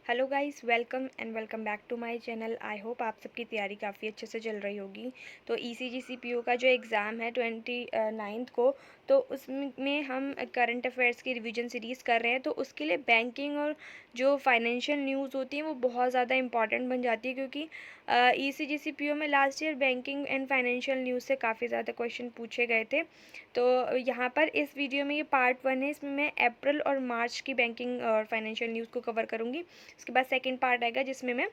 Hello guys, welcome back to my channel. I hope आप सबकी तैयारी काफ़ी अच्छे से चल रही होगी। तो ईसीजी सीपीओ का जो एग्ज़ाम है 29 को, तो उसमें हम करंट अफेयर्स की रिवीजन सीरीज़ कर रहे हैं। तो उसके लिए बैंकिंग और जो फाइनेंशियल न्यूज़ होती हैं वो बहुत ज़्यादा इंपॉर्टेंट बन जाती है, क्योंकि ईसीजी सीपीओ में last year banking and financial news से काफ़ी ज़्यादा क्वेश्चन पूछे गए थे। तो यहाँ पर इस वीडियो में ये पार्ट 1 है। इसमें मैं अप्रैल और मार्च की बैंकिंग और फाइनेंशियल न्यूज़ को कवर करूँगी। उसके बाद सेकंड पार्ट आएगा जिसमें मैं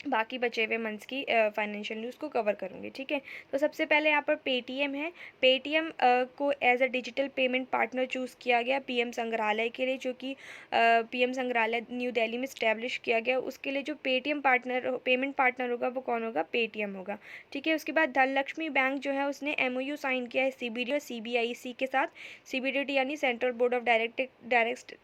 बाकी बचे हुए मंथ्स की फाइनेंशियल न्यूज़ को कवर करूँगी। ठीक है, तो सबसे पहले यहाँ पर पेटीएम है। पेटीएम को as a digital payment partner choose किया गया पीएम संग्रहालय के लिए, जो कि पीएम संग्रहालय न्यू दिल्ली में इस्टेब्लिश किया गया। उसके लिए जो पेटीएम पेमेंट पार्टनर होगा वो कौन होगा? पेटीएम होगा। ठीक है, उसके बाद धनलक्ष्मी बैंक जो है उसने एमओयू साइन किया है सीबीडी और सीबीआईसी के साथ। सीबीडीटी यानी central board of direct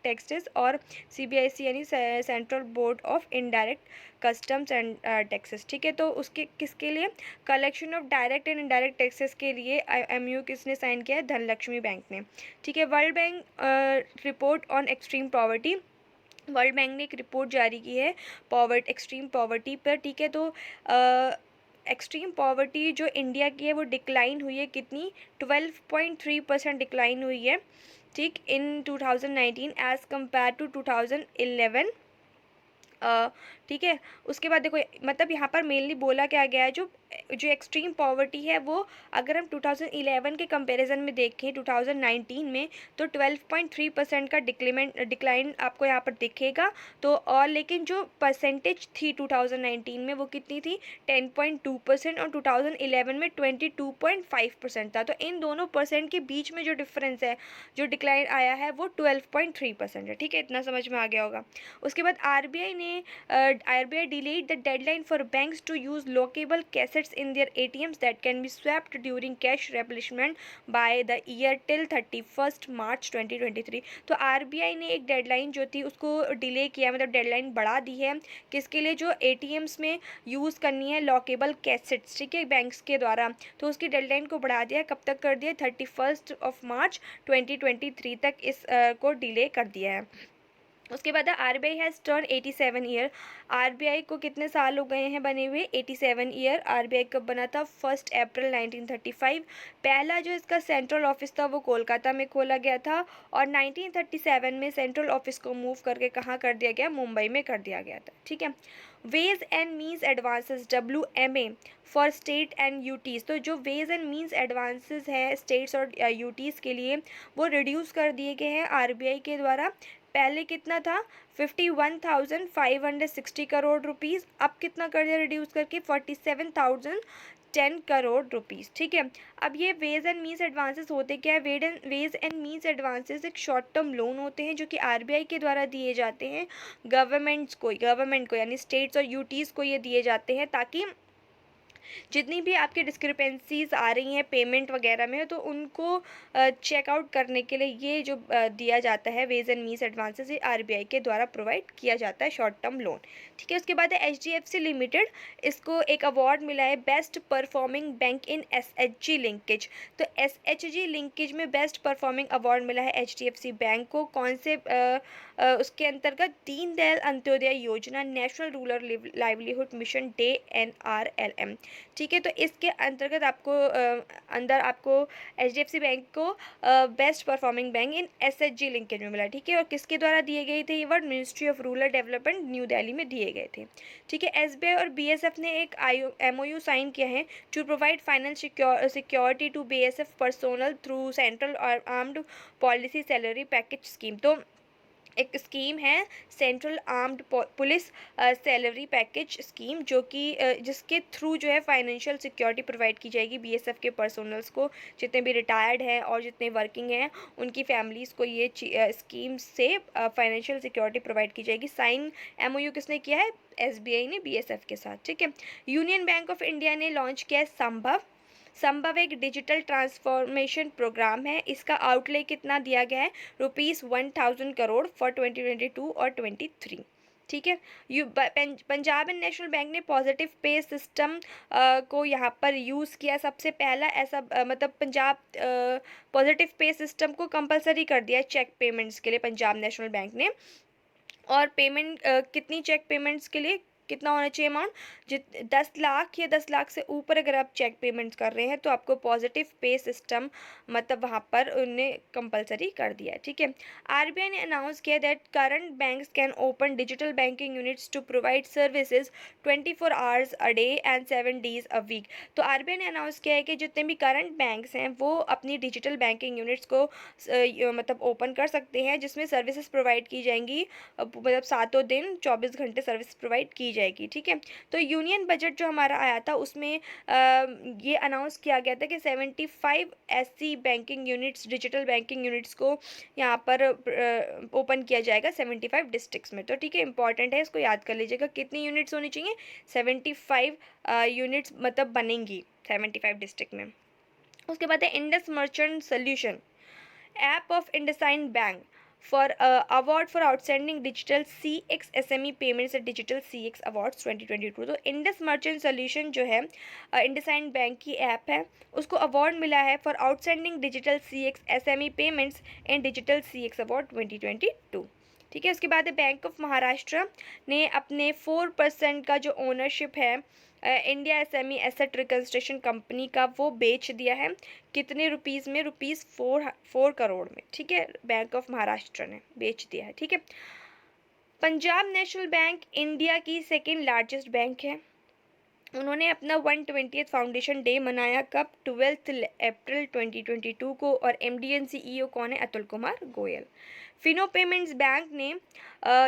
taxes और सीबीआईसी यानी central board of indirect customs and taxes. ठीक है, तो उसके किसके लिए? Collection of direct and indirect taxes के लिए एमयू किसने साइन किया है? धनलक्ष्मी बैंक ने। ठीक है, world bank report on extreme poverty. World bank ने एक रिपोर्ट जारी की है एक्सट्रीम पॉवर्टी पर। ठीक है, तो एक्सट्रीम पॉवर्टी जो इंडिया की है वो डिक्लाइन हुई है कितनी? 12.3% डिक्लाइन हुई है। ठीक, इन 2019 एज़ कम्पेयर टू 2011। ठीक है, उसके बाद देखो, मतलब यहाँ पर मेनली बोला क्या गया है, जो जो एक्सट्रीम पॉवर्टी है वो अगर हम 2011 के कंपैरिजन में देखें 2019 में, तो 12.3% का डिक्लाइन आपको यहाँ पर दिखेगा। तो और लेकिन जो परसेंटेज थी 2019 में वो कितनी थी? 10.2%, और 2011 में 22.5% था। तो इन दोनों परसेंट के बीच में जो डिफरेंस है, जो डिक्लाइन आया है, वो 12.3% है। ठीक है, इतना समझ में आ गया होगा। उसके बाद RBI delayed the deadline for banks to use lockable cassettes in their ATMs that can be swapped during cash replacement by the year till 31 March 2023। तो आरबीआई ने एक डेडलाइन जो थी उसको डिले किया, मतलब डेडलाइन बढ़ा दी है। किसके लिए? जो एटीएम्स में यूज़ करनी है लॉकेबल कैसेट्स, ठीक है, बैंक्स के द्वारा। तो उसकी डेडलाइन को बढ़ा दिया। कब तक कर दिया? 31 मार्च 2023 तक इस को डिले कर दिया है। उसके बाद RBI has turn 87 year. RBI को कितने साल हो गए हैं बने हुए? 87 ईयर। आरबीआई कब बना था? 1 अप्रैल 1935। पहला जो इसका सेंट्रल ऑफिस था वो कोलकाता में खोला गया था, और 1937 में सेंट्रल ऑफिस को मूव करके कहाँ कर दिया गया? मुंबई में कर दिया गया था। ठीक है, ways and means advances WMA for state and UTs. तो जो वेज एंड मीन्स एडवांसेस है स्टेट्स और यूटीज़ के लिए, वो रिड्यूस कर दिए गए हैं आरबीआई के द्वारा। पहले कितना था? 51,560 करोड़ रुपीज़। अब कितना कर दिया रिड्यूस करके? 47,010 करोड़ रुपीज़। ठीक है, अब ये वेज एंड मीन्स एडवांसेस होते क्या है? वेज एंड मीन्स एडवांसेस एक शॉर्ट टर्म लोन होते हैं जो कि आरबीआई के द्वारा दिए जाते हैं गवर्नमेंट को यानी स्टेट्स और यूटीज़ को ये दिए जाते हैं, ताकि जितनी भी आपकी डिस्क्रिपेंसीज आ रही हैं पेमेंट वगैरह में, तो उनको चेकआउट करने के लिए ये जो दिया जाता है वेज एंड मीन्स एडवांसेस, ये आरबीआई के द्वारा प्रोवाइड किया जाता है शॉर्ट टर्म लोन। ठीक है, उसके बाद है एचडीएफसी लिमिटेड। इसको एक अवार्ड मिला है बेस्ट परफॉर्मिंग बैंक इन एसएचजी लिंकेज। तो एसएचजी लिंकेज में बेस्ट परफॉर्मिंग अवार्ड मिला है एचडीएफसी बैंक को। कौन से उसके अंतर्गत? दीनदयाल अंत्योदय योजना, national rural livelihood mission day, NRLM। ठीक है, तो इसके अंतर्गत आपको एचडीएफसी बैंक को बेस्ट परफॉर्मिंग बैंक इन एसएचजी लिंकेज में मिला। ठीक है, और किसके द्वारा दिए गए थे ये word? Ministry of rural development new Delhi में दिए गए थे। ठीक है, एसबीआई और बीएसएफ ने एक एमओयू साइन किया है to provide financial security to BSF personnel through central armed policy salary package scheme. तो एक स्कीम है central armed police salary package scheme, जो कि जिसके थ्रू जो है फाइनेंशियल सिक्योरिटी प्रोवाइड की जाएगी बीएसएफ के पर्सोनल्स को, जितने भी रिटायर्ड हैं और जितने वर्किंग हैं उनकी फैमिलीज़ को ये स्कीम से फाइनेंशियल सिक्योरिटी प्रोवाइड की जाएगी। साइन एमओयू किसने किया है? एसबीआई ने बीएसएफ के साथ। ठीक है, यूनियन बैंक ऑफ इंडिया ने लॉन्च किया है संभव एक डिजिटल ट्रांसफॉर्मेशन प्रोग्राम है। इसका आउटले कितना दिया गया है? ₹1000 करोड़ फॉर 2022 और 23। ठीक है, पंजाब एंड नेशनल बैंक ने पॉजिटिव पे सिस्टम को यहाँ पर यूज़ किया। सबसे पहला ऐसा मतलब पंजाब पॉजिटिव पे सिस्टम को कंपलसरी कर दिया चेक पेमेंट्स के लिए पंजाब नेशनल बैंक ने। और पेमेंट कितनी चेक पेमेंट्स के लिए कितना होना चाहिए अमाउंट, 10 लाख या 10 लाख से ऊपर अगर आप चेक पेमेंट्स कर रहे हैं तो आपको पॉजिटिव पे सिस्टम मतलब वहाँ पर उन्हें कंपलसरी कर दिया है। ठीक है, आरबीआई ने अनाउंस किया that current banks can open digital banking units to provide services 24 hours a day and 7 days a week. तो आरबीआई ने अनाउंस किया है कि जितने भी करंट बैंक्स हैं वो अपनी डिजिटल बैंकिंग यूनिट्स को मतलब ओपन कर सकते हैं, जिसमें सर्विसेज प्रोवाइड की जाएंगी, मतलब 7 दिन 24 घंटे सर्विस प्रोवाइड की जाएगी। ठीक है, तो यूनियन बजट जो हमारा आया था उसमें ये अनाउंस किया गया था कि 75 ऐसी banking units, digital banking units को यहाँ पर ओपन किया जाएगा 75 डिस्ट्रिक्ट्स में। तो ठीक है, इंपॉर्टेंट है, इसको याद कर लीजिएगा, कितनी यूनिट्स होनी चाहिए, 75 यूनिट्स मतलब बनेंगी 75 डिस्ट्रिक्ट में। उसके बाद है Indus merchant solution app of IndusInd bank for award for outstanding digital CX SME payments eight digital CX awards 2022। तो इंडस मर्चेंट सोल्यूशन जो है इंडसइंड बैंक की ऐप है, उसको अवार्ड मिला है for outstanding digital CX SME payments in digital CX award 2022। ठीक है, उसके बाद है बैंक ऑफ महाराष्ट्र ने अपने 4% का जो ओनरशिप है India SME asset Reconstruction company का वो बेच दिया है, कितने रुपीज़ में, ₹4 करोड़ में। ठीक है, बैंक ऑफ महाराष्ट्र ने बेच दिया है। ठीक है, पंजाब नेशनल बैंक इंडिया की सेकेंड लार्जेस्ट बैंक है, उन्होंने अपना 120th फाउंडेशन डे मनाया, कब, 12 अप्रैल 2022 को, और MD एंड CEO कौन है, अतुल कुमार गोयल। फिनो पेमेंट्स बैंक ने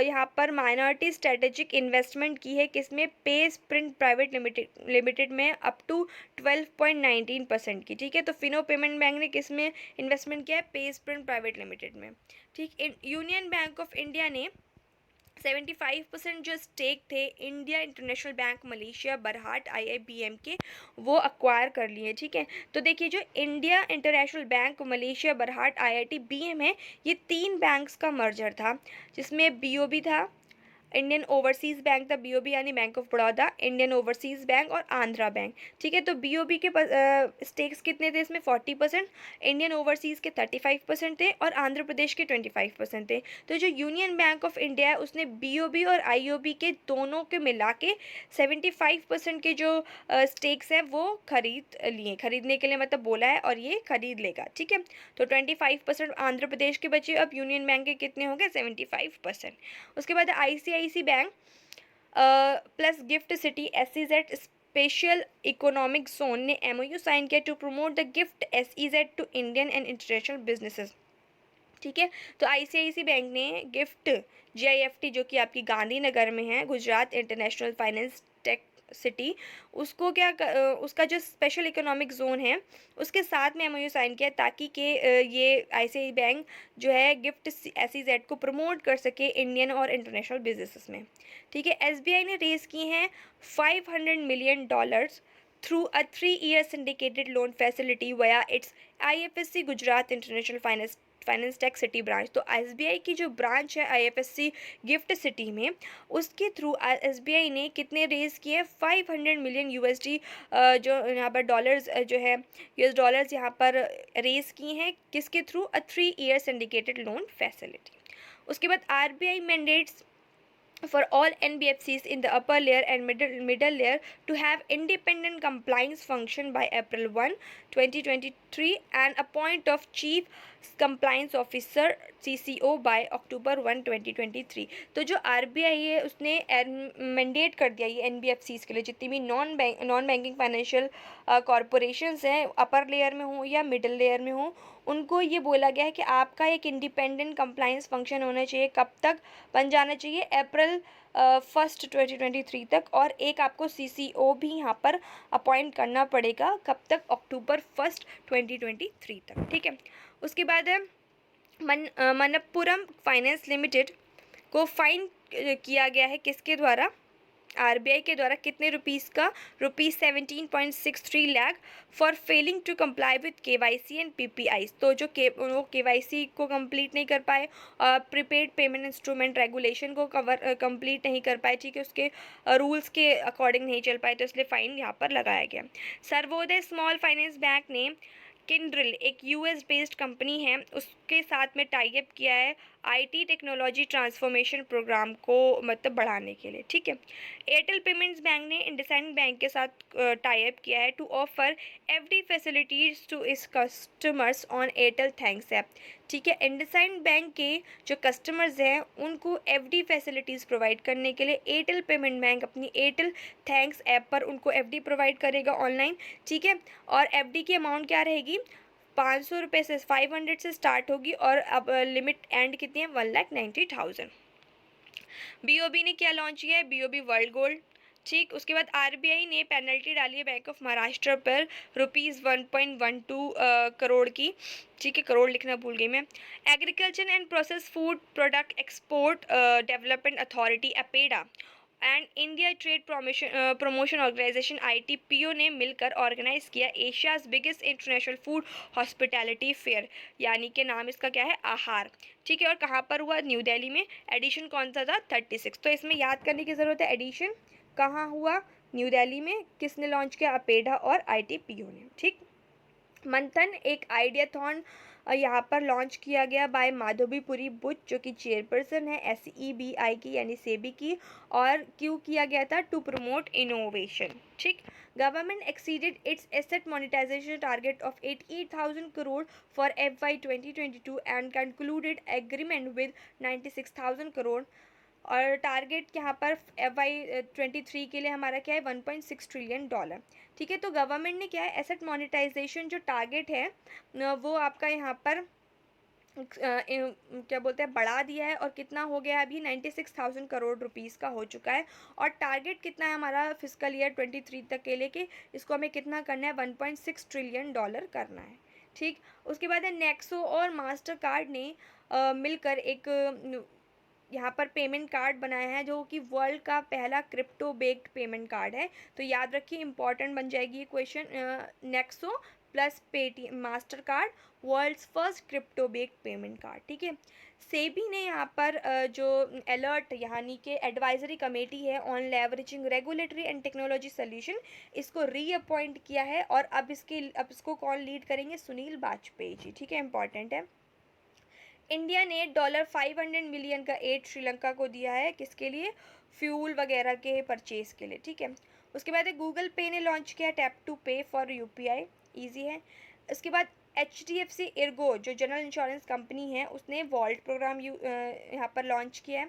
यहाँ पर माइनॉरिटी स्ट्रेटेजिक इन्वेस्टमेंट की है, किसमें, पे स्प्रिंट प्राइवेट लिमिटेड में अप टू 12.19% की। ठीक है, तो फिनो पेमेंट बैंक ने किस में इन्वेस्टमेंट किया है, पे स्प्रिंट प्राइवेट लिमिटेड में। ठीक, यूनियन बैंक ऑफ इंडिया ने 75% जो स्टेक थे India international bank Malaysia Barhat IIBM के, वो अक्वायर कर लिए। ठीक है, तो देखिए जो India international bank Malaysia Barhat IIBM है, ये 3 बैंक्स का मर्जर था, जिसमें BOB था, इंडियन ओवरसीज़ बैंक था, BOB यानी bank of Baroda, Indian overseas bank और आंध्रा बैंक। ठीक है, तो BOB के स्टेक्स कितने थे इसमें, 40%, इंडियन ओवरसीज़ के 35% थे और आंध्र प्रदेश के 25% थे। तो जो यूनियन बैंक ऑफ इंडिया है उसने BOB और IOB के दोनों के मिला के 75% के जो स्टेक्स हैं वो खरीद लिए, खरीदने के लिए मतलब बोला है और ये खरीद लेगा। ठीक है, तो 25% आंध्र प्रदेश के बचे, अब यूनियन बैंक के कितने हो गए, 75%। उसके बाद ICICI bank plus gift city SEZ special economic zone ने MOU साइन किया to promote the gift SEZ to Indian and international businesses. ठीक है, तो ICICI बैंक ने गिफ्ट GIFT जो कि आपकी गांधीनगर में है, Gujarat international finance tech city, उसको उसका जो स्पेशल इकोनॉमिक जोन है उसके साथ में MOU साइन किया ताकि ये ICICI बैंक जो है गिफ्ट SEZ को प्रमोट कर सके इंडियन और इंटरनेशनल बिजनेसेस में। ठीक है, SBI ने रेज किए हैं $500 million through a 3-year syndicated loan facility via its IFSC Gujarat International finance tech city branch. तो SBI की जो ब्रांच है IFSC गिफ्ट सिटी में, उसके थ्रू SBI ने कितने रेज किए, $500 million USD जो यहाँ पर डॉलर्स जो है US डॉलर्स यहाँ पर रेज किए हैं, किसके थ्रू, अ 3-year syndicated लोन फैसिलिटी। उसके बाद RBI mandates for all NBFCs in the upper layer and middle layer to have independent compliance function by April 1, 2023 and appoint of chief compliance officer CCO by October 1, 2023। तो जो RBI है उसने mandate कर दिया ये NBFCs के लिए, जितनी भी नॉन बैंकिंग फाइनेंशियल कॉरपोरेशंस हैं, अपर लेयर में हो या मिडिल लेयर में हो, उनको ये बोला गया है कि आपका एक इंडिपेंडेंट कंप्लाइंस फंक्शन होना चाहिए, कब तक बन जाना चाहिए, अप्रैल 1 2023 तक, और एक आपको CCO भी यहाँ पर अपॉइंट करना पड़ेगा, कब तक, अक्टूबर 1 2023 तक। ठीक है, उसके बाद है मनप्पुरम फाइनेंस लिमिटेड को फाइन किया गया है, किसके द्वारा, RBI के द्वारा, कितने रुपीस का, ₹17.63 lakh for failing to comply with KYC and PPI। तो जो वो KYC को कंप्लीट नहीं कर पाए, प्रीपेड पेमेंट इंस्ट्रूमेंट रेगुलेशन को कंप्लीट नहीं कर पाए, ठीक है, उसके रूल्स के अकॉर्डिंग नहीं चल पाए, तो इसलिए फ़ाइन यहाँ पर लगाया गया। सर्वोदय स्मॉल फाइनेंस बैंक ने किंड्रिल एक US बेस्ड कंपनी है उसके साथ में टाई अप किया है आईटी टेक्नोलॉजी ट्रांसफॉर्मेशन प्रोग्राम को मतलब बढ़ाने के लिए, ठीक है। एयरटेल पेमेंट्स बैंक ने इंडसइंड बैंक के साथ टाई अप किया है to offer FD facilities to its customers on Airtel thanks app, ठीक है। इंडसइंड बैंक के जो कस्टमर्स हैं उनको एफडी फैसिलिटीज़ प्रोवाइड करने के लिए एयरटेल पेमेंट बैंक अपनी एयरटेल थैंक्स ऐप पर उनको एफडी प्रोवाइड करेगा ऑनलाइन, ठीक है। और एफडी की अमाउंट क्या रहेगी, 500 रुपये से 500 से स्टार्ट होगी और अब लिमिट एंड कितनी है, 1,90,000। बीओबी ने क्या लॉन्च किया है, बीओबी वर्ल्ड गोल्ड, ठीक। उसके बाद आरबीआई ने पेनल्टी डाली है बैंक ऑफ महाराष्ट्र पर ₹1.12 करोड़ की, ठीक है, करोड़ लिखना भूल गई मैं। Agriculture and process food product export development authority APEDA and India trade promotion organisation ITPO ने मिलकर ऑर्गेनाइज किया Asia's biggest international food hospitality fair, यानी कि नाम इसका क्या है, आहार, ठीक है। और कहाँ पर हुआ, न्यू दिल्ली में। एडिशन कौन सा था, 36। तो इसमें याद करने की ज़रूरत है, एडिशन कहाँ हुआ, न्यू दिल्ली में। किसने लॉन्च किया, अपेडा और आईटीपीओ ने, ठीक। मंथन एक आइडियाथॉन यहाँ पर लॉन्च किया गया बाय माधवीपुरी बुच, जो कि चेयरपर्सन है SEBI की यानी सेबी की, और क्यों किया गया था, टू प्रमोट इनोवेशन, ठीक। Government exceeded its asset monetisation target of 88,000 crore for FY 2022 and concluded agreement with 96,000 crore. और टारगेट यहाँ पर FY 23 के लिए हमारा क्या है, $1.6 ट्रिलियन, ठीक है। तो गवर्नमेंट ने क्या है, एसेट मोनेटाइजेशन जो टारगेट है वो आपका यहाँ पर क्या बोलते हैं, बढ़ा दिया है। और कितना हो गया, अभी 96,000 करोड़ रुपीज़ का हो चुका है। और टारगेट कितना है हमारा फिस्कल ईयर 23 तक के लिए, कि इसको हमें कितना करना है, $1.6 ट्रिलियन करना है, ठीक। उसके बाद है नेक्सो और मास्टर कार्ड ने मिलकर एक यहाँ पर पेमेंट कार्ड बनाया है, जो कि वर्ल्ड का पहला क्रिप्टो बेस्ड पेमेंट कार्ड है। तो याद रखिए, इंपॉर्टेंट बन जाएगी ये question, Nexo plus Paytm master card world's first crypto based payment card, ठीक है। सेबी ने यहाँ पर जो अलर्ट यानी कि एडवाइजरी कमेटी है on leveraging regulatory and technology solution, इसको रीअपॉइंट किया है। और अब इसको कौन लीड करेंगे, सुनील वाजपेयी जी, ठीक है, इंपॉर्टेंट है। इंडिया ने $500 मिलियन का एड श्रीलंका को दिया है, किसके लिए, फ्यूल वगैरह के परचेज के लिए, ठीक है। उसके बाद गूगल पे ने लॉन्च किया टैप टू पे फॉर UPI, ईजी है। उसके बाद HDFC इर्गो जो जनरल इंश्योरेंस कंपनी है, उसने वॉल्ट प्रोग्राम यहाँ पर लॉन्च किया है।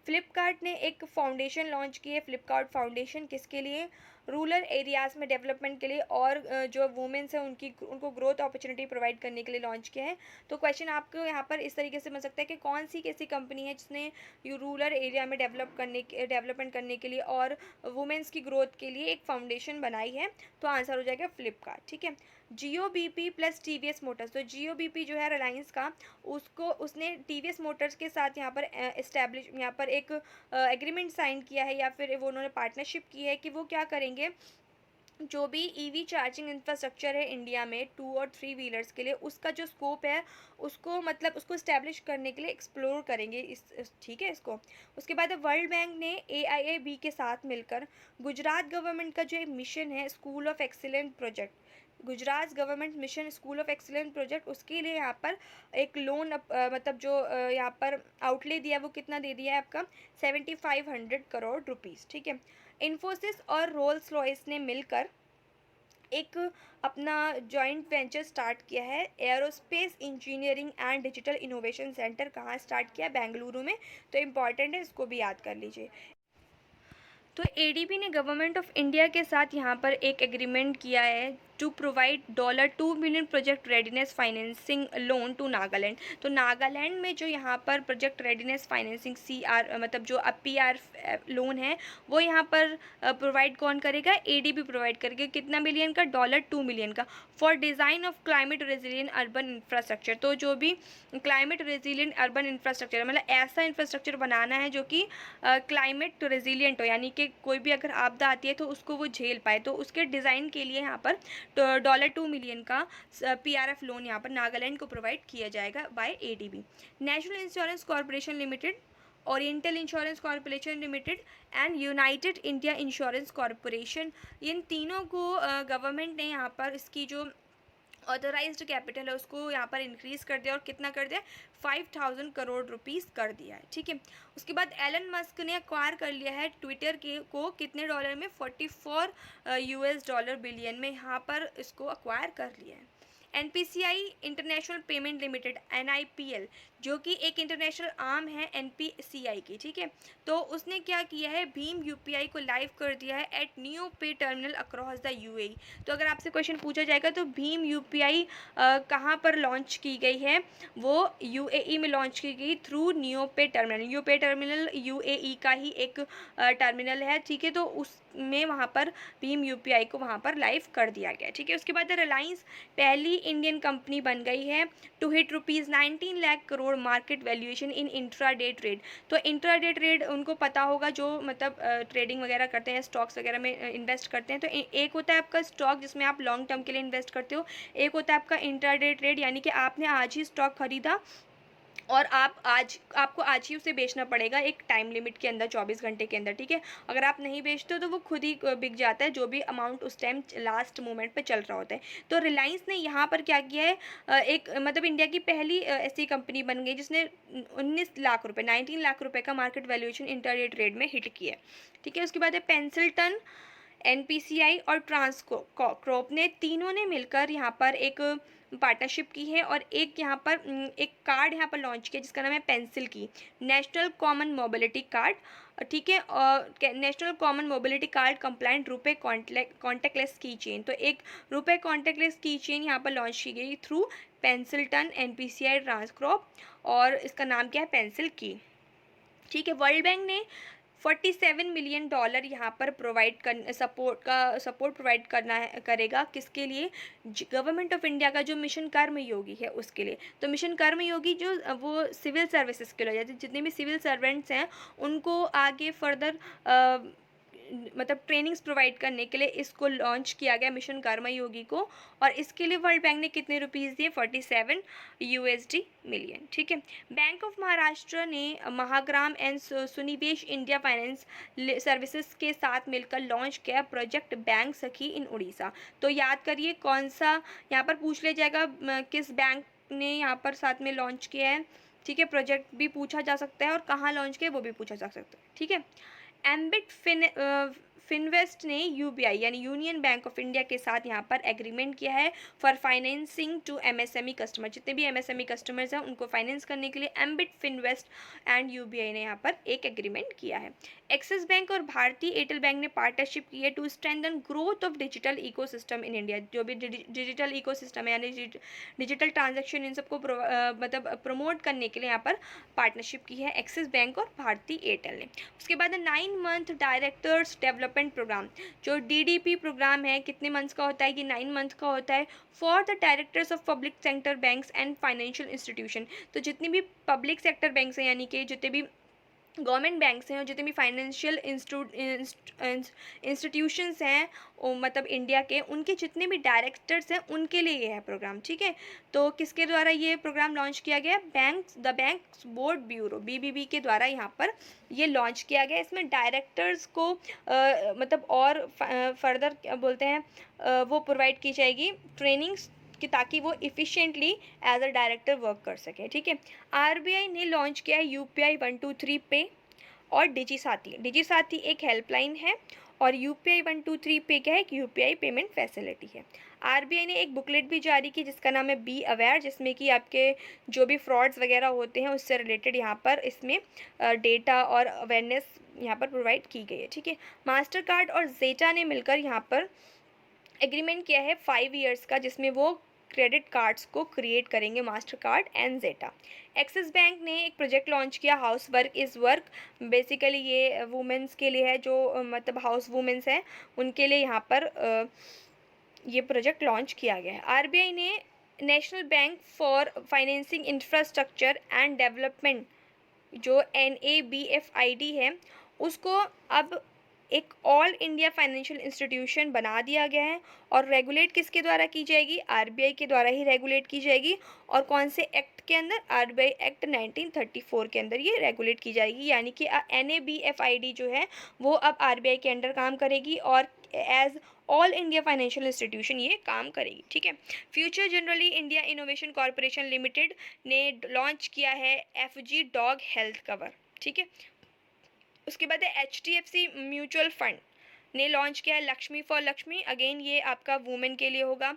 फ्लिपकार्ट ने एक फाउंडेशन लॉन्च की है, फ्लिपकार्ट फाउंडेशन, किसके लिए, रूरल एरियाज़ में डेवलपमेंट के लिए और जो वुमेन्स हैं उनको ग्रोथ अपॉर्चुनिटी प्रोवाइड करने के लिए लॉन्च किया है। तो क्वेश्चन आपको यहाँ पर इस तरीके से बन सकता है कि कौन सी कैसी कंपनी है जिसने रूरल एरिया में डेवलपमेंट करने के लिए और वुमेन्स की ग्रोथ के लिए एक फाउंडेशन बनाई है। तो आंसर हो जाएगा फ्लिपकार्ट, ठीक है। GOBP प्लस TVS मोटर्स, तो GOBP जो है रिलायंस का, उसने TVS मोटर्स के साथ यहाँ पर एक एग्रीमेंट साइन किया है, या फिर वो उन्होंने पार्टनरशिप की है कि वो क्या करेंगे, जो भी EV चार्जिंग इंफ्रास्ट्रक्चर है इंडिया में 2 और 3 व्हीलर्स के लिए, उसका जो स्कोप है उसको इस्टेब्लिश करने के लिए एक्सप्लोर करेंगे ठीक है इसको। उसके बाद वर्ल्ड बैंक ने AIIB के साथ मिलकर गुजरात गवर्नमेंट का जो मिशन है school of excellent project, Gujarat government mission school of excellent project, उसके लिए यहाँ पर एक लोन मतलब जो यहाँ पर आउटले दिया वो कितना दे दिया है आपका, 7,500 करोड़ रुपीज़, ठीक है। इन्फोसिस और रोल्स रॉयस ने मिलकर एक अपना जॉइंट वेंचर स्टार्ट किया है, aerospace engineering and digital innovation centre, कहाँ स्टार्ट किया, बेंगलुरु में। तो इम्पॉर्टेंट है, इसको भी याद कर लीजिए। तो ADB ने गवर्नमेंट ऑफ इंडिया के साथ यहाँ पर एक एग्रीमेंट किया है to provide $2 million project readiness financing loan to Nagaland. तो नागालैंड में जो यहाँ पर प्रोजेक्ट रेडीनेस फाइनेंसिंग CR मतलब जो PR लोन है वो यहाँ पर प्रोवाइड कौन करेगा, ADB प्रोवाइड करेगा। कितना मिलियन का, $2 मिलियन का, for design of climate resilient urban infrastructure. तो जो भी क्लाइमेट रेजिलियंट अर्बन इंफ्रास्ट्रक्चर मतलब ऐसा इंफ्रास्ट्रक्चर बनाना है जो कि क्लाइमेट रेजिलियंट हो, यानी कि कोई भी अगर आपदा आती है तो उसको वो झेल पाए। तो उसके डिज़ाइन के लिए यहाँ पर $2 मिलियन का PRF लोन यहाँ पर नागालैंड को प्रोवाइड किया जाएगा by ADB। National Insurance Corporation Limited, Oriental Insurance Corporation Limited and United India Insurance Corporation, इन तीनों को गवर्नमेंट ने यहाँ पर इसकी जो ऑथराइज्ड कैपिटल है उसको यहाँ पर इंक्रीज़ कर दिया और कितना कर दिया, 5000 करोड़ रुपीस कर दिया है, ठीक है। उसके बाद एलन मस्क ने एक्वायर कर लिया है ट्विटर के को कितने डॉलर में, 44 US डॉलर बिलियन में यहाँ पर इसको एक्वायर कर लिया है। NPCI international payment limited NIPL जो कि एक इंटरनेशनल आर्म है NPCI की, ठीक है। तो उसने क्या किया है, भीम UPI को लाइव कर दिया है एट न्यू पे टर्मिनल अक्रॉस द UAE। तो अगर आपसे क्वेश्चन पूछा जाएगा तो भीम UPI कहाँ पर लॉन्च की गई है, वो UAE में लॉन्च की गई थ्रू न्यू पे टर्मिनल। न्यू पे टर्मिनल UAE का ही एक टर्मिनल है, ठीक है। तो उसमें वहाँ पर भीम UPI को वहाँ पर लाइव कर दिया गया, ठीक है। उसके बाद रिलायंस पहली इंडियन कंपनी बन गई है to hit ₹19 lakh crore market valuation in intraday trade. तो इंट्राडे ट्रेड उनको पता होगा जो मतलब ट्रेडिंग वगैरह करते हैं, स्टॉक्स वगैरह में इन्वेस्ट करते हैं। तो एक होता है आपका स्टॉक जिसमें आप लॉन्ग टर्म के लिए इन्वेस्ट करते हो, एक होता है आपका इंट्राडे ट्रेड यानी कि आपने आज ही स्टॉक खरीदा और आपको आज ही उसे बेचना पड़ेगा एक टाइम लिमिट के अंदर, 24 घंटे के अंदर, ठीक है। अगर आप नहीं बेचते हो तो वो खुद ही बिक जाता है, जो भी अमाउंट उस टाइम लास्ट मोमेंट पे चल रहा होता है। तो रिलायंस ने यहाँ पर क्या किया है, एक मतलब इंडिया की पहली ऐसी कंपनी बन गई जिसने 19 लाख रुपए का मार्केट वैल्यूएशन इंटरडे ट्रेड में हिट किया है, ठीक है। उसके बाद है पेंसिल्टन, NPCI और ट्रांसक्रॉप ने तीनों ने मिलकर यहाँ पर एक पार्टनरशिप की है और एक यहाँ पर एक कार्ड यहाँ पर लॉन्च किया जिसका नाम है पेंसिल की, नेशनल कॉमन मोबिलिटी कार्ड, ठीक है। और national common mobility card compliant RuPay contactless key chain. तो एक रुपए कॉन्टेक्टलेस की चेन यहाँ पर लॉन्च की गई थ्रू पेंसिल्टन, NPCI, ट्रांसक्रॉप और इसका नाम क्या है, पेंसिल की, ठीक है। वर्ल्ड बैंक ने $47 मिलियन यहाँ पर प्रोवाइड कर सपोर्ट प्रोवाइड करेगा किसके लिए, गवर्नमेंट ऑफ इंडिया का जो मिशन कर्मयोगी है उसके लिए। तो मिशन कर्मयोगी जो वो सिविल सर्विसेज के लिए जाते हैं, जितने भी सिविल सर्वेंट्स हैं उनको आगे फर्दर मतलब ट्रेनिंग्स प्रोवाइड करने के लिए इसको लॉन्च किया गया मिशन कर्मयोगी को। और इसके लिए वर्ल्ड बैंक ने कितने रुपीज़ दिए, 47 USD मिलियन, ठीक है। बैंक ऑफ महाराष्ट्र ने महाग्राम एंड सुनिवेश इंडिया फाइनेंस सर्विसेज के साथ मिलकर लॉन्च किया प्रोजेक्ट बैंक सखी इन उड़ीसा। तो याद करिए कौन सा, यहाँ पर पूछ लिया जाएगा किस बैंक ने यहाँ पर साथ में लॉन्च किया है, ठीक है। प्रोजेक्ट भी पूछा जा सकता है और कहाँ लॉन्च किया वो भी पूछा जा सकता है, ठीक है। एम्बिट फिनवेस्ट ने UBI यानी यूनियन बैंक ऑफ इंडिया के साथ यहाँ पर एग्रीमेंट किया है for financing to MSME customer. जितने भी MSME कस्टमर्स हैं उनको फाइनेंस करने के लिए एम्बिट फिनवेस्ट एंड UBI ने यहाँ पर एक एग्रीमेंट किया है। एक्सिस बैंक और भारतीय एयरटेल बैंक ने पार्टनरशिप की है to strengthen growth of digital ecosystem in India. जो भी डिजिटल इकोसिस्टम है यानी डिजिटल ट्रांजेक्शन इन सबको मतलब प्रमोट करने के लिए यहाँ पर पार्टनरशिप की है एक्सिस बैंक और भारतीय एयरटेल ने। उसके बाद 9 मंथ डायरेक्टर्स डेवलपमेंट प्रोग्राम, जो DDP प्रोग्राम है, कितने मंथ्स का होता है कि 9 मंथ का होता है, for the directors of public sector banks and financial institution. तो जितने भी पब्लिक सेक्टर बैंक्स हैं यानी कि जितने भी गवर्नमेंट बैंक्स हैं और जितने भी फाइनेंशियल इंस्टीट्यूशंस हैं मतलब इंडिया के, उनके जितने भी डायरेक्टर्स हैं उनके लिए ये है प्रोग्राम, ठीक है। तो किसके द्वारा ये प्रोग्राम लॉन्च किया गया, the banks board bureau BBB के द्वारा यहाँ पर ये लॉन्च किया गया। इसमें डायरेक्टर्स को मतलब और फर्दर क्या बोलते हैं वो प्रोवाइड की जाएगी ट्रेनिंग्स कि ताकि वो इफ़िशिएंटली एज अ डायरेक्टर वर्क कर सके, ठीक है। RBI ने लॉन्च किया है UPI 123 पे और डिजी साथी एक हेल्पलाइन है और UPI 123 पे क्या है, एक UPI पेमेंट फैसिलिटी है। RBI ने एक बुकलेट भी जारी की जिसका नाम है बी अवेयर, जिसमें कि आपके जो भी फ्रॉड्स वगैरह होते हैं उससे रिलेटेड यहाँ पर इसमें डेटा और अवेयरनेस यहाँ पर प्रोवाइड की गई है, ठीक है। मास्टर कार्ड और जेटा ने मिलकर यहाँ पर एग्रीमेंट किया है 5 ईयर्स का, जिसमें वो क्रेडिट कार्ड्स को क्रिएट करेंगे, master card and Zeta. Axis bank ने एक प्रोजेक्ट लॉन्च किया house work is work. Basically ये वुमेंस के लिए है जो मतलब हाउस वुमेंस हैं उनके लिए यहाँ पर ये प्रोजेक्ट लॉन्च किया गया है। RBI ने national bank for financing infrastructure and development जो NABFID है उसको अब एक ऑल इंडिया फाइनेंशियल इंस्टीट्यूशन बना दिया गया है और रेगुलेट किसके द्वारा की जाएगी, RBI के द्वारा ही रेगुलेट की जाएगी। और कौन से एक्ट के अंदर, RBI एक्ट 1934 के अंदर ये रेगुलेट की जाएगी। यानी कि NABFID जो है वो अब RBI के अंडर काम करेगी और as all India financial institution ये काम करेगी, ठीक है। Future Generali India innovation corporation limited ने लॉन्च किया है FG डॉग हेल्थ कवर, ठीक है। उसके बाद है HDFC म्यूचुअल फंड ने लॉन्च किया है लक्ष्मी फॉर लक्ष्मी, अगेन ये आपका वुमेन के लिए होगा।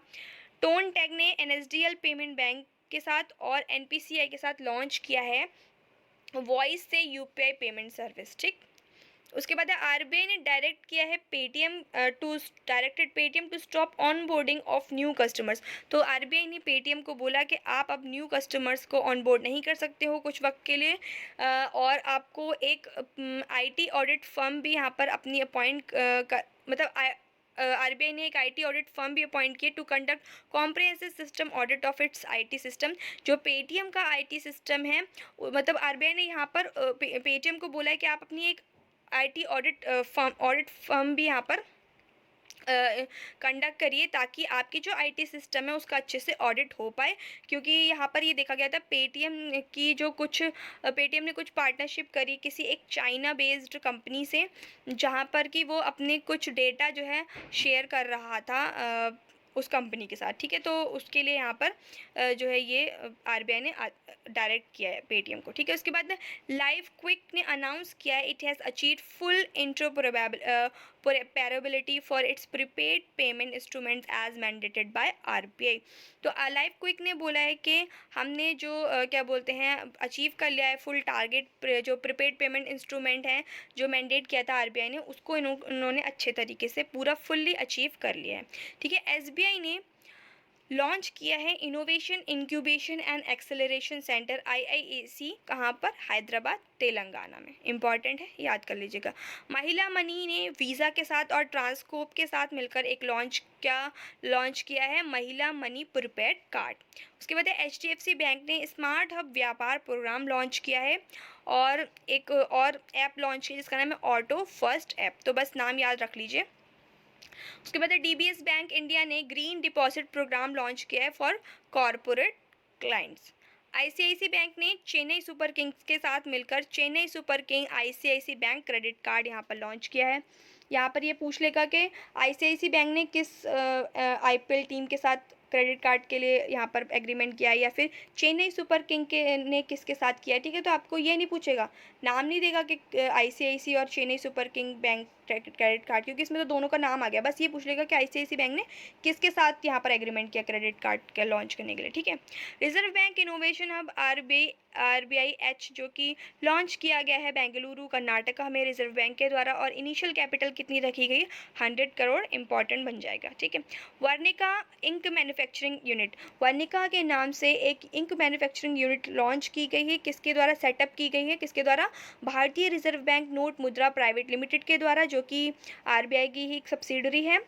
टोन टैग ने NSDL पेमेंट बैंक के साथ और NPCI के साथ लॉन्च किया है वॉइस से UPI पेमेंट सर्विस, ठीक। उसके बाद RBI ने directed Paytm to stop onboarding of new customers. तो RBI ने पेटीएम को बोला कि आप अब न्यू कस्टमर्स को ऑनबोर्ड नहीं कर सकते हो कुछ वक्त के लिए, और आपको एक IT ऑडिट फर्म भी यहाँ पर अपनी अपॉइंट मतलब RBI ने एक IT ऑडिट फर्म भी अपॉइंट किए to conduct comprehensive system audit of its IT system. जो पेटीएम का IT सिस्टम है, मतलब RBI ने यहाँ पर पेटीएम को बोला है कि आप अपनी एक IT ऑडिट फर्म भी यहाँ पर कंडक्ट करिए ताकि आपकी जो IT सिस्टम है उसका अच्छे से ऑडिट हो पाए, क्योंकि यहाँ पर ये देखा गया था पेटीएम ने कुछ पार्टनरशिप करी किसी एक चाइना बेस्ड कंपनी से, जहाँ पर कि वो अपने कुछ डेटा जो है शेयर कर रहा था उस कंपनी के साथ, ठीक है। तो उसके लिए यहाँ पर जो है ये RBI ने डायरेक्ट किया है पेटीएम को, ठीक है। उसके बाद लाइव क्विक ने अनाउंस किया है it has achieved full interoperability for its prepaid payment instruments as mandated by RBI। तो लाइव क्विक ने बोला है कि हमने जो क्या बोलते हैं अचीव कर लिया है फुल टारगेट, जो प्रीपेड पेमेंट इंस्ट्रूमेंट है जो मैंडेट किया था RBI ने, उसको उन्होंने अच्छे तरीके से पूरा फुल्ली अचीव कर लिया है, ठीक है। SBI ने लॉन्च किया है innovation incubation and acceleration centre IIAC, कहाँ पर? हैदराबाद तेलंगाना में, इंपॉर्टेंट है, याद कर लीजिएगा। महिला मनी ने वीज़ा के साथ और ट्रांसकोप के साथ मिलकर एक लॉन्च किया है महिला मनी प्रीपेड कार्ड। उसके बाद HDFC बैंक ने स्मार्ट हब व्यापार प्रोग्राम लॉन्च किया है और एक और ऐप लॉन्च किया जिसका नाम है ऑटो फर्स्ट ऐप, तो बस नाम याद रख लीजिए। उसके बाद DBS बैंक इंडिया ने ग्रीन डिपॉजिट प्रोग्राम लॉन्च किया है for corporate clients. ICICI bank ने चेन्नई सुपर किंग्स के साथ मिलकर Chennai super king ICICI bank credit card यहाँ पर लॉन्च किया है। यहाँ पर ये पूछ लेगा कि ICICI बैंक ने किस IPL टीम के साथ क्रेडिट कार्ड के लिए यहाँ पर एग्रीमेंट किया है, या फिर चेन्नई सुपर किंग ने किसके साथ किया है, ठीक है। तो आपको ये नहीं पूछेगा, नाम नहीं देगा कि ICICI और Chennai super king bank credit card, क्योंकि इसमें तो दोनों का नाम आ गया। बस ये पूछ लेगा कि ICICI बैंक ने किसके साथ यहाँ पर एग्रीमेंट किया क्रेडिट कार्ड के लॉन्च करने के लिए, ठीक है। Reserve bank innovation hub RBIH जो कि लॉन्च किया गया है बेंगलुरु कर्नाटका में रिजर्व बैंक के द्वारा, और इनिशियल कैपिटल कितनी रखी गई? 100 करोड़, इंपॉर्टेंट बन जाएगा, ठीक है। Varnika ink manufacturing unit, Varnika के नाम से एक इंक मैन्युफैक्चरिंग यूनिट लॉन्च की गई है, किसके द्वारा सेटअप की गई है? किसके द्वारा? भारतीय रिजर्व बैंक नोट मुद्रा प्राइवेट लिमिटेड के द्वारा, जो कि RBI की ही एक सब्सिडरी है।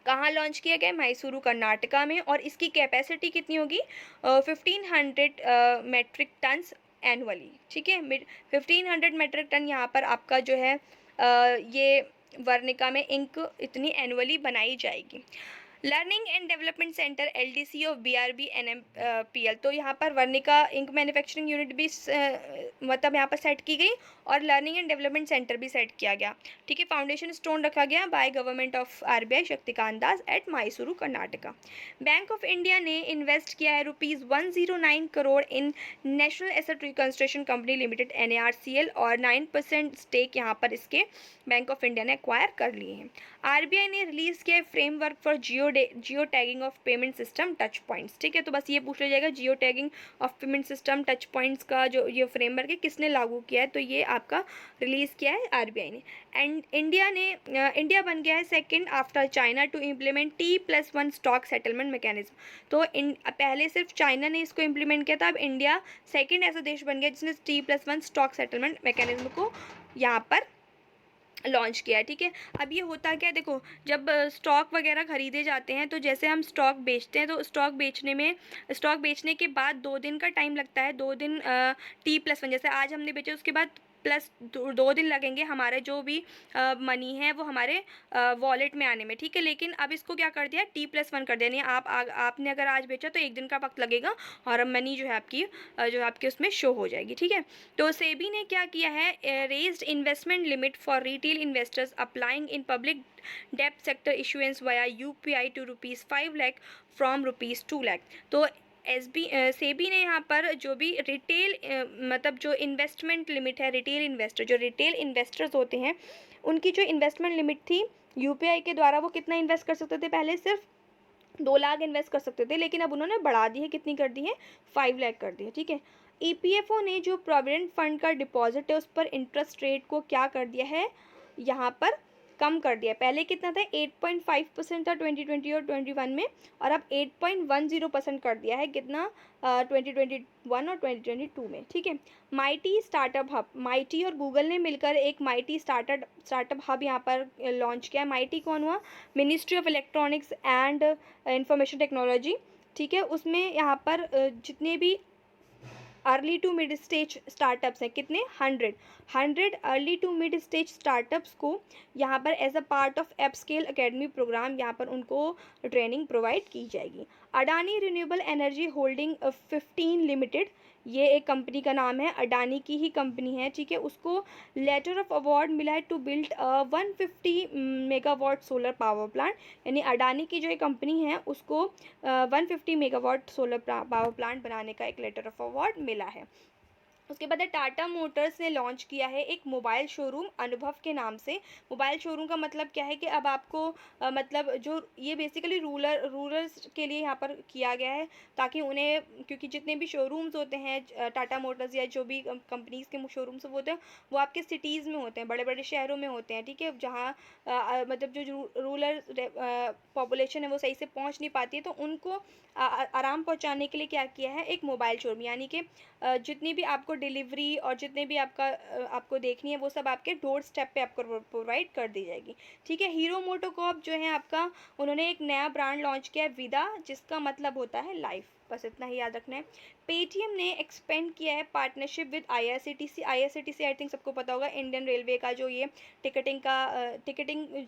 कहाँ लॉन्च किया गया? मैसूरू कर्नाटका में, और इसकी कैपेसिटी कितनी होगी? 1500 मेट्रिक टन्स एनुअली, ठीक है। 1500 मेट्रिक टन यहाँ पर आपका जो है ये वर्णिका में इंक इतनी एनुअली बनाई जाएगी। Learning and development centre LDC of BRB NMPL, तो यहाँ पर वर्णिका इंक मैन्युफैक्चरिंग यूनिट भी मतलब यहाँ पर सेट की गई और लर्निंग एंड डेवलपमेंट सेंटर भी सेट किया गया, ठीक है। फाउंडेशन स्टोन रखा गया by government of RBI Shaktikanta Das at Mysuru Karnataka. Bank of India ने इन्वेस्ट किया है ₹109 crore in National Asset Reconstruction Company Limited NARCL, और 9% स्टेक यहाँ पर इसके बैंक ऑफ इंडिया ने एक्वायर कर लिए हैं। RBI ने रिलीज किया है framework for geo tagging of payment system touch points, ठीक है। तो बस ये पूछ लिया जाएगा जियो tagging of payment system touch points का जो ये फ्रेमवर्क है किसने लागू किया है? तो ये आपका रिलीज़ किया है RBI ने। एंड इंडिया बन गया है second after China to implement T+1 stock settlement mechanism. तो पहले सिर्फ चाइना ने इसको इम्प्लीमेंट किया था, अब इंडिया सेकेंड ऐसा देश बन गया जिसने T+1 स्टॉक सेटलमेंट मैकेनिज्म को यहाँ पर लॉन्च किया है, ठीक है। अब ये होता क्या है, देखो जब स्टॉक वगैरह खरीदे जाते हैं तो जैसे हम स्टॉक बेचते हैं तो स्टॉक बेचने के बाद 2 दिन का टाइम लगता है, 2 दिन T+1, जैसे आज हमने बेचे उसके बाद प्लस 2 दिन लगेंगे हमारे जो भी मनी है वो हमारे वॉलेट में आने में, ठीक है। लेकिन अब इसको क्या कर दिया, T+1 कर दिया, यानी आपने अगर आज बेचा तो 1 दिन का वक्त लगेगा और अब मनी जो है आपकी उसमें शो हो जाएगी, ठीक है। तो सेबी ने क्या किया है, raised investment limit for retail investors applying in public डेब्ट sector issuance via UPI to ₹5 lakh from ₹2 lakh. तो सेबी ने यहाँ पर जो भी रिटेल मतलब जो इन्वेस्टमेंट लिमिट है, रिटेल इन्वेस्टर जो रिटेल इन्वेस्टर्स होते हैं उनकी जो इन्वेस्टमेंट लिमिट थी UPI के द्वारा, वो कितना इन्वेस्ट कर सकते थे, पहले सिर्फ 2 लाख इन्वेस्ट कर सकते थे, लेकिन अब उन्होंने बढ़ा दी है, कितनी कर दी है, 5 लाख कर दी है, ठीक है। EPFO ने जो प्रोविडेंट फंड का डिपॉजिट है उस पर इंटरेस्ट रेट को क्या कर दिया है, यहाँ पर कम कर दिया। पहले कितना था, 8.5% था 2020 और 21 में, और अब 8.10% कर दिया है, कितना 2021 और 2022 में, ठीक है। माइटी स्टार्टअप हब, माइटी और गूगल ने मिलकर एक माइटी स्टार्टअप हब यहाँ पर लॉन्च किया है। माइटी कौन हुआ, Ministry of Electronics and Information Technology, ठीक है। उसमें यहाँ पर जितने भी early to mid stage startups हैं, कितने, 100 early to mid stage startups को यहाँ पर as a part of Appscale Academy programme यहाँ पर उनको ट्रेनिंग प्रोवाइड की जाएगी। Adani renewable energy holding 15 limited, ये एक कंपनी का नाम है, अडानी की ही कंपनी है, ठीक है। उसको लेटर ऑफ अवार्ड मिला है to build 150 megawatt solar power plant, यानी अडानी की जो एक कंपनी है उसको 150 मेगावाट सोलर पावर प्लांट बनाने का एक लेटर ऑफ अवार्ड मिला है। उसके बाद टाटा मोटर्स ने लॉन्च किया है एक मोबाइल शोरूम अनुभव के नाम से। मोबाइल शोरूम का मतलब क्या है कि अब आपको मतलब जो ये बेसिकली रूरल्स के लिए यहाँ पर किया गया है, ताकि उन्हें, क्योंकि जितने भी शोरूम्स होते हैं टाटा मोटर्स या जो भी कंपनीज़ के शोरूम्स होते हैं वो आपके सिटीज़ में होते हैं, बड़े बड़े शहरों में होते हैं, ठीक है, जहाँ मतलब जो रूरल पॉपुलेशन है वो सही से पहुँच नहीं पाती है, तो उनको आराम पहुँचाने के लिए क्या किया है, एक मोबाइल शोरूम, यानी कि जितनी भी आपको डिलीवरी और जितने भी आपको देखनी है वो सब आपके डोर स्टेप पे आपको प्रोवाइड कर दी जाएगी, ठीक है। हीरो मोटोकॉर्प जो है आपका, उन्होंने एक नया ब्रांड लॉन्च किया है विदा, जिसका मतलब होता है लाइफ, बस इतना ही याद रखना है। पेटीएम ने एक्सपेंड किया है partnership with IRCTC। IRCTC I think सबको पता होगा, इंडियन रेलवे का जो ये टिकटिंग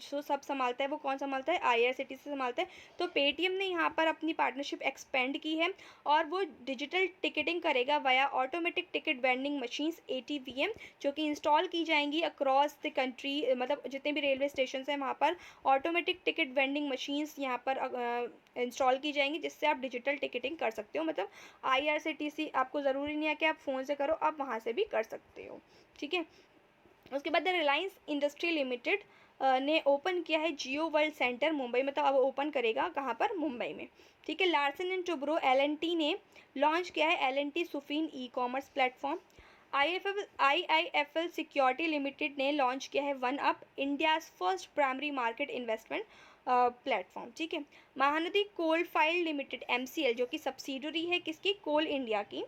जो सब संभालता है वो कौन संभालता है, IRCTC संभालता है। तो पेटीएम ने यहाँ पर अपनी पार्टनरशिप एक्सपेंड की है और वो डिजिटल टिकटिंग करेगा via automatic ticket vending machines ATVM, जो कि इंस्टॉल की जाएंगी अक्रॉस द कंट्री, मतलब जितने भी रेलवे स्टेशन हैं वहाँ पर ऑटोमेटिक टिकट वेंडिंग मशीन्स यहाँ पर इंस्टॉल की जाएंगी, जिससे आप डिजिटल टिकटिंग कर सकते हो। मतलब IRCTC आपको ज़रूरी नहीं है कि आप फ़ोन से करो, आप वहाँ से भी कर सकते हो, ठीक है। उसके बाद रिलायंस इंडस्ट्री लिमिटेड ने ओपन किया है जियो वर्ल्ड सेंटर मुंबई में, तो अब ओपन करेगा कहाँ पर, मुंबई में, ठीक है। लार्सन एंड टुब्रो L&T ने लॉन्च किया है L&T SuFin e-commerce platform. IIFL security limited ने लॉन्च किया है one up, India's first primary market investment platform, ठीक है। Mahanadi coal fields limited MCL, जो कि सब्सिडरी है किसकी, कोल इंडिया की,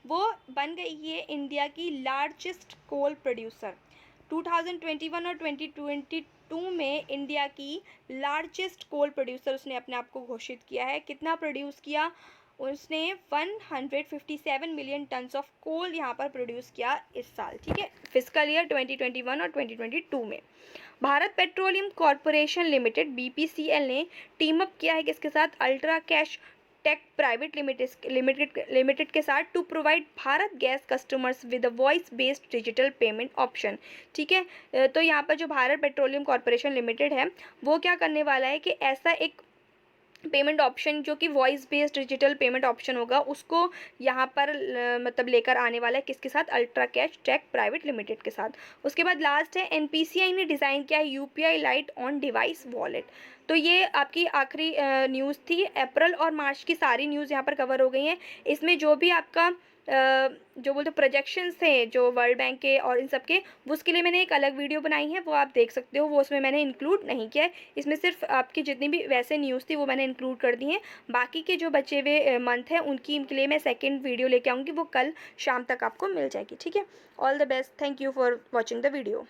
वो बन गई है इंडिया की लार्जेस्ट कोल प्रोड्यूसर। 2021 और 2022 में इंडिया की लार्जेस्ट कोल प्रोड्यूसर उसने अपने आप को घोषित किया है। कितना प्रोड्यूस किया उसने, 157 मिलियन टन्स ऑफ कोल यहाँ पर प्रोड्यूस किया इस साल, ठीक है, फिस्कल ईयर 2021 और 2022 में। Bharat petroleum corporation limited BPCL ने टीम अप किया है किसके साथ, ultra cash tech private limited के साथ, to provide Bharat gas customers with a voice based digital payment option, ठीक है। तो यहाँ पर जो भारत पेट्रोलियम कॉरपोरेशन लिमिटेड है वो क्या करने वाला है कि ऐसा एक पेमेंट ऑप्शन जो कि voice based digital payment option होगा उसको यहाँ पर मतलब लेकर आने वाला है किसके साथ, ultra cash tech private limited के साथ। उसके बाद लास्ट है NPCI ने डिज़ाइन किया है UPI light on device wallet. तो ये आपकी आखिरी न्यूज़ थी। अप्रैल और मार्च की सारी न्यूज़ यहाँ पर कवर हो गई हैं। इसमें जो भी आपका जो बोलते प्रोजेक्शंस थे जो वर्ल्ड बैंक के और इन सब के, वो उसके लिए मैंने एक अलग वीडियो बनाई है, वो आप देख सकते हो, वो उसमें मैंने इंक्लूड नहीं किया है। इसमें सिर्फ आपकी जितनी भी वैसे न्यूज़ थी वो मैंने इंक्लूड कर दी हैं। बाकी के जो बचे हुए मंथ हैं उनकी के लिए मैं सेकेंड वीडियो लेके आऊँगी, वो कल शाम तक आपको मिल जाएगी, ठीक है। All the best, thank you for watching the video.